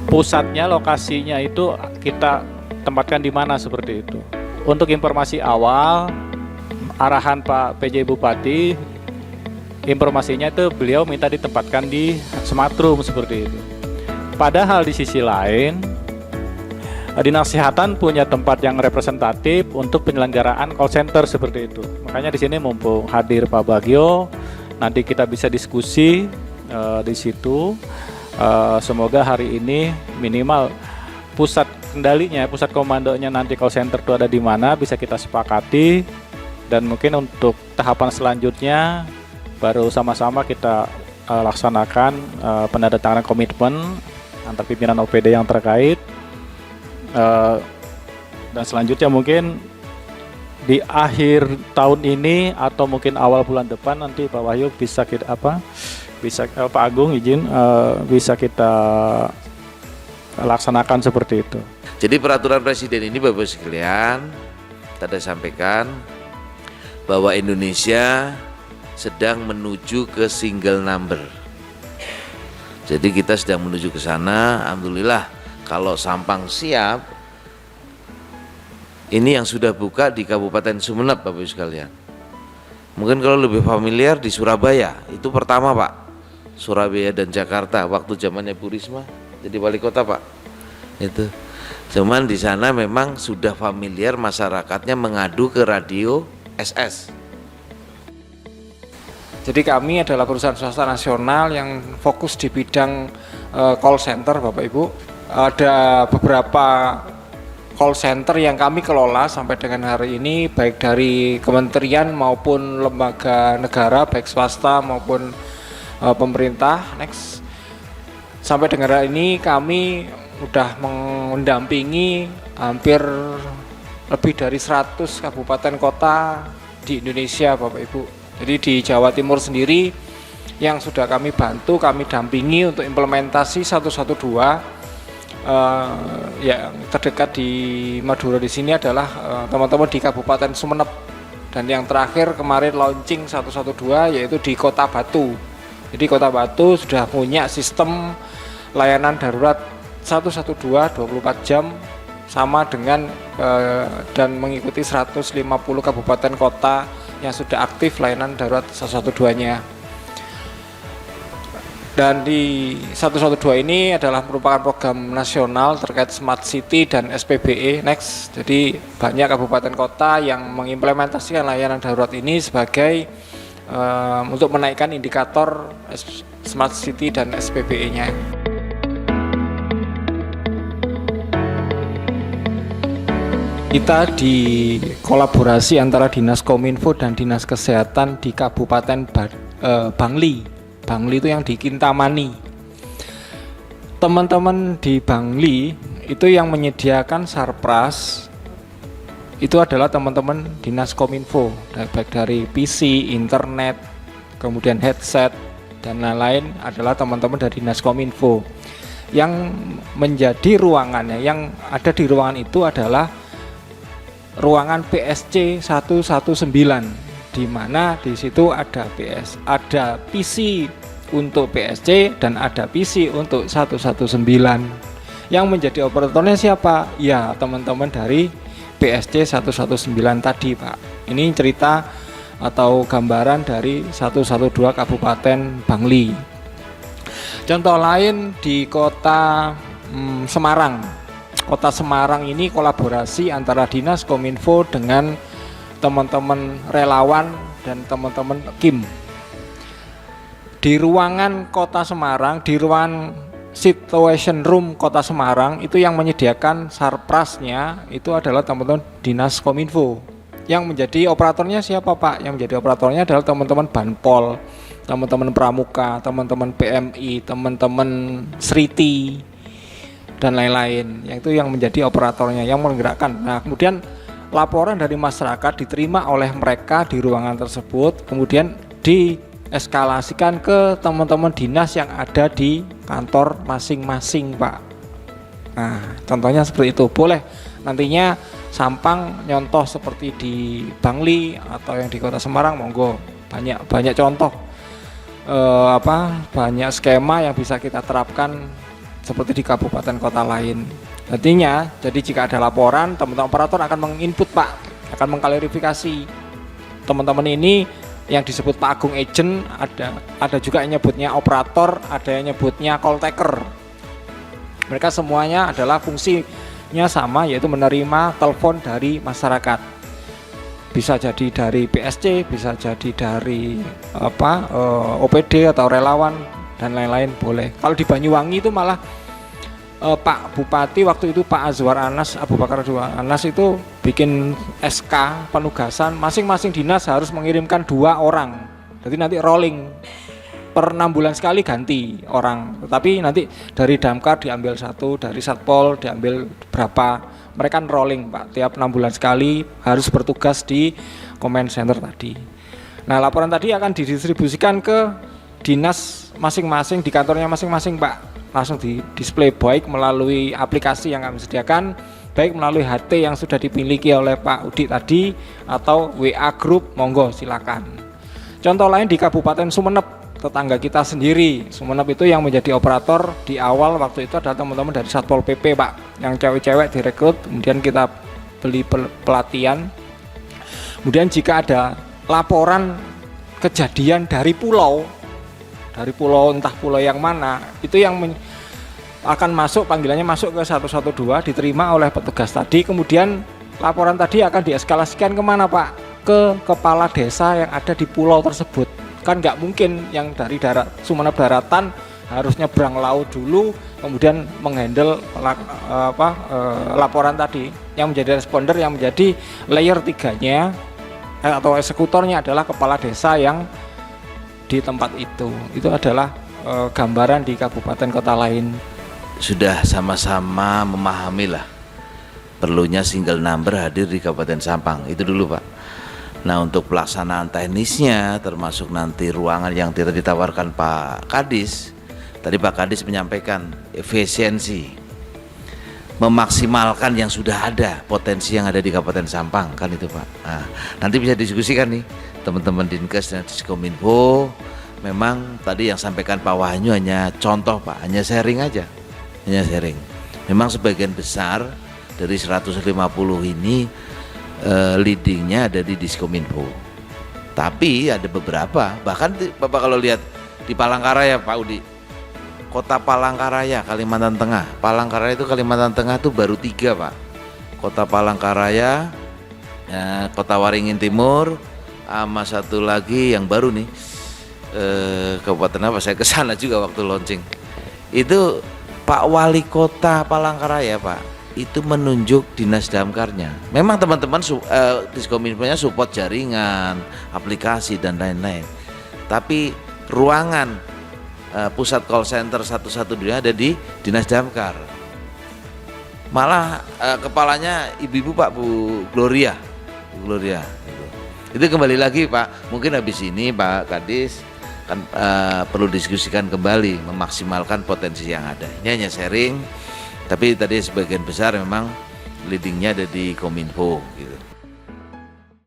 pusatnya, lokasinya itu kita tempatkan di mana seperti itu. Untuk informasi awal, arahan Pak PJ Bupati, informasinya itu beliau minta ditempatkan di Sematrum seperti itu. Padahal di sisi lain, Dinas Kesehatan punya tempat yang representatif untuk penyelenggaraan call center seperti itu. Makanya di sini mumpung hadir Pak Bagio, nanti kita bisa diskusi di situ. Semoga hari ini minimal pusat kendalinya, pusat komandonya nanti call center itu ada di mana bisa kita sepakati, dan mungkin untuk tahapan selanjutnya baru sama-sama kita laksanakan penandatanganan komitmen antar pimpinan OPD yang terkait. Dan selanjutnya mungkin di akhir tahun ini atau mungkin awal bulan depan nanti Pak Wahyu bisa kita Pak Agung izin bisa kita laksanakan seperti itu. Jadi peraturan presiden ini Bapak sekalian tadi sampaikan bahwa Indonesia sedang menuju ke single number. Jadi kita sedang menuju ke sana. Alhamdulillah. Kalau Sampang siap, ini yang sudah buka di Kabupaten Sumeneb Bapak Ibu sekalian. Mungkin kalau lebih familiar di Surabaya, itu pertama Pak. Surabaya dan Jakarta waktu zamannya Bu Risma jadi wali kota Pak. Itu. Cuman di sana memang sudah familiar masyarakatnya mengadu ke radio SS. Jadi kami adalah perusahaan swasta nasional yang fokus di bidang call center Bapak Ibu. Ada beberapa call center yang kami kelola sampai dengan hari ini, baik dari kementerian maupun lembaga negara, baik swasta maupun pemerintah. Next, sampai dengan hari ini kami sudah mendampingi hampir lebih dari 100 kabupaten kota di Indonesia Bapak Ibu. Jadi di Jawa Timur sendiri yang sudah kami bantu, kami dampingi untuk implementasi 112. Yang terdekat di Madura di sini adalah teman-teman di Kabupaten Sumeneb, dan yang terakhir kemarin launching 112 yaitu di Kota Batu. Jadi Kota Batu sudah punya sistem layanan darurat 112 24 jam sama dengan dan mengikuti 150 kabupaten kota yang sudah aktif layanan darurat 112-nya. Dan di 112 ini adalah merupakan program nasional terkait Smart City dan SPBE Next. Jadi banyak kabupaten kota yang mengimplementasikan layanan darurat ini sebagai untuk menaikkan indikator Smart City dan SPBE-nya. Kita di kolaborasi antara Dinas Kominfo dan Dinas Kesehatan di Kabupaten Bangli. Bangli itu yang di Kintamani. Teman-teman di Bangli itu yang menyediakan sarpras itu adalah teman-teman Dinas Kominfo, baik dari PC, internet, kemudian headset dan lain-lain adalah teman-teman dari Dinas Kominfo. Yang menjadi ruangannya, yang ada di ruangan itu adalah ruangan PSC 119, di mana di situ ada PC untuk PSC dan ada PC untuk 119. Yang menjadi operatornya siapa? Ya, teman-teman dari PSC 119 tadi, Pak. Ini cerita atau gambaran dari 112 Kabupaten Bangli. Contoh lain di Kota Semarang. Kota Semarang ini kolaborasi antara Dinas Kominfo dengan teman-teman relawan dan teman-teman KIM. Di ruangan Kota Semarang, di ruangan Situation Room Kota Semarang itu yang menyediakan sarprasnya itu adalah teman-teman Dinas Kominfo. Yang menjadi operatornya siapa Pak? Yang menjadi operatornya adalah teman-teman Banpol, teman-teman Pramuka, teman-teman PMI, teman-teman Sriti dan lain-lain. Yang itu yang menjadi operatornya, yang menggerakkan. Nah, kemudian laporan dari masyarakat diterima oleh mereka di ruangan tersebut, kemudian dieskalasikan ke teman-teman dinas yang ada di kantor masing-masing, Pak. Nah, contohnya seperti itu. Boleh nantinya Sampang nyontoh seperti di Bangli atau yang di Kota Semarang, monggo. Banyak contoh banyak skema yang bisa kita terapkan seperti di kabupaten kota lain. Nantinya, jadi jika ada laporan, teman-teman operator akan menginput Pak, akan mengklarifikasi. Teman-teman ini yang disebut Pak Agung agent, ada juga yang nyebutnya operator, ada yang nyebutnya call taker. Mereka semuanya adalah fungsinya sama, yaitu menerima telepon dari masyarakat. Bisa jadi dari PSC, bisa jadi dari OPD atau relawan dan lain-lain boleh. Kalau di Banyuwangi itu malah Pak Bupati waktu itu Pak Azwar Anas, Abu Bakar Azwar Anas itu bikin SK penugasan, masing-masing dinas harus mengirimkan 2 orang. Jadi nanti rolling per 6 bulan sekali ganti orang. Tetapi nanti dari Damkar diambil 1, dari Satpol diambil berapa. Mereka rolling Pak, tiap 6 bulan sekali harus bertugas di command center tadi. Nah, laporan tadi akan didistribusikan ke dinas masing-masing, di kantornya masing-masing Pak. Langsung di display baik melalui aplikasi yang kami sediakan, baik melalui HT yang sudah dimiliki oleh Pak Udi tadi, atau WA group, monggo silakan. Contoh lain di Kabupaten Sumeneb, tetangga kita sendiri. Sumeneb itu yang menjadi operator di awal waktu itu adalah teman-teman dari Satpol PP Pak, yang cewek-cewek direkrut, kemudian kita beli pelatihan. Kemudian jika ada laporan kejadian dari pulau entah pulau yang mana, itu yang akan masuk, panggilannya masuk ke 112, diterima oleh petugas tadi, kemudian laporan tadi akan dieskalasikan kemana Pak? Ke kepala desa yang ada di pulau tersebut. Kan nggak mungkin yang dari Sumeneb daratan harus nyebrang laut dulu, kemudian menghandle laporan tadi. Yang menjadi responder, yang menjadi layer 3-nya atau eksekutornya adalah kepala desa yang di tempat itu. Itu adalah gambaran di kabupaten kota lain. Sudah sama-sama memahami lah perlunya single number hadir di Kabupaten Sampang. Itu dulu Pak. Nah, untuk pelaksanaan teknisnya termasuk nanti ruangan yang tidak ditawarkan Pak Kadis. Tadi Pak Kadis menyampaikan efisiensi, memaksimalkan yang sudah ada, potensi yang ada di Kabupaten Sampang, kan itu Pak. Nah, nanti bisa diskusikan nih teman-teman Dinkes dan Diskominfo. Memang tadi yang sampaikan Pak Wahyu hanya contoh Pak, hanya sharing aja, hanya sharing. Memang sebagian besar dari 150 ini leadingnya ada di Diskominfo. Tapi ada beberapa, bahkan Bapak kalau lihat di Palangkaraya Pak Udi, Kota Palangkaraya Kalimantan Tengah. Palangkaraya itu Kalimantan Tengah itu baru 3 Pak. Kota Palangkaraya, Kota Waringin Timur, sama satu lagi yang baru nih, kabupaten apa? Saya kesana juga waktu launching. Itu Pak Wali Kota Palangkaraya Pak, itu menunjuk dinas damkarnya. Memang teman-teman Diskominfo-nya support jaringan, aplikasi dan lain-lain. Tapi ruangan pusat call center 112 ada di dinas damkar. Malah kepalanya ibu-ibu Pak Bu Gloria. Itu kembali lagi Pak, mungkin habis ini Pak Kadis kan perlu diskusikan kembali memaksimalkan potensi yang ada. Ini hanya sharing, tapi tadi sebagian besar memang leadingnya ada di Kominfo gitu.